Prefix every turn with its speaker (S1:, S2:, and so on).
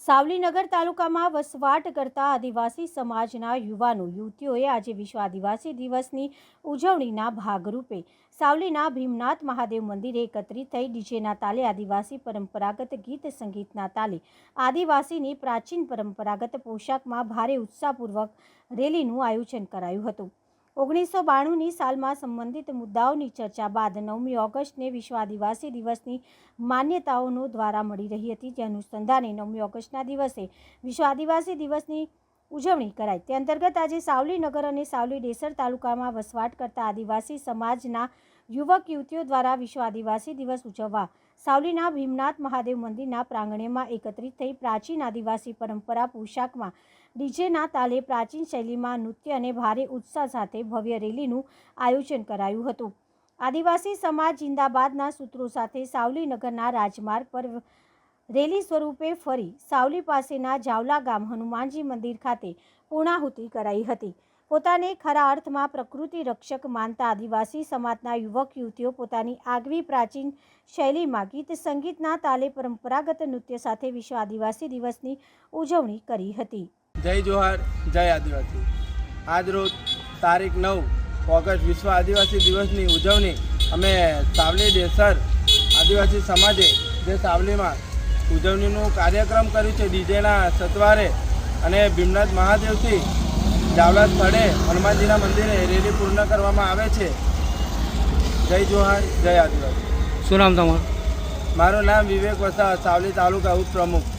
S1: સાવલીનગર તાલુકામાં વસવાટ કરતા આદિવાસી સમાજના યુવાનો યુવતીઓએ આજે વિશ્વ આદિવાસી દિવસની ઉજવણીના ભાગરૂપે સાવલીના ભીમનાથ મહાદેવ મંદિરે એકત્રિત થઈ ડીજેના તાલે આદિવાસી પરંપરાગત ગીત સંગીતના તાલે આદિવાસીની પ્રાચીન પરંપરાગત પોશાકમાં ભારે ઉત્સાહપૂર્વક રેલીનું આયોજન કરાયું હતું। 1992ની સાલમાં સંબંધિત મુદ્દાઓની ચર્ચા બાદ 9મી ઓગસ્ટને વિશ્વ આદિવાસી દિવસની માન્યતાઓનો દ્વારા મળી રહી હતી। જે અનુસંધાને 9મી ઓગસ્ટના દિવસે વિશ્વ આદિવાસી દિવસની ઉજવણી કરાઈ। તે અંતર્ગત આજે સાવલીનગર અને સાવલી ડેસર તાલુકામાં વસવાટ કરતા આદિવાસી સમાજના યુવક યુવતીઓ દ્વારા વિશ્વ આદિવાસી દિવસ ઉજવવા સાવલીના ભીમનાથ મહાદેવ મંદિરના પ્રાંગણમાં એકત્રિત થઈ પ્રાચીન આદિવાસી પરંપરા પોશાકમાં ડીજેના તાલે પ્રાચીન શૈલીમાં નૃત્ય અને ભારે ઉત્સાહ સાથે ભવ્ય રેલીનું આયોજન કરાયું હતું। આદિવાસી સમાજ જિંદાબાદના સૂત્રો સાથે સાવલીનગરના રાજમાર્ગ પર રેલી સ્વરૂપે ફરી સાવલી પાસેના જાવલા ગામ હનુમાનજી મંદિર ખાતે પૂર્ણાહુતિ કરાઈ હતી। પોતાને ખરા અર્થમાં પ્રકૃતિ રક્ષક માનતા આદિવાસી સમાજના યુવક યુવતીઓ પોતાની આગવી પ્રાચીન શૈલીમાં ગીત સંગીતના તાલે પરંપરાગત નૃત્ય સાથે વિશ્વ આદિવાસી દિવસની ઉજવણી કરી હતી।
S2: જય જોહાર, જય આદિવાસી। આજ રોજ તારીખ 9 ઓગસ્ટ વિશ્વ આદિવાસી દિવસની ઉજવણી અમે સાવલી ડેસર આદિવાસી સમાજે જે સાવલીમાં ઉજવણીનું કાર્યક્રમ કર્યું છે ડીજેના સતવારે અને ભીમનાથ મહાદેવથી જાવલા સ્થળે હનુમાનજીના મંદિરે રેલી પૂર્ણ કરવામાં આવે છે। જય જોહાર, જય આદિવાસી।
S3: શું નામ તમારું?
S2: મારું નામ વિવેક વસાવા, સાવલી તાલુકા ઉપપ્રમુખ।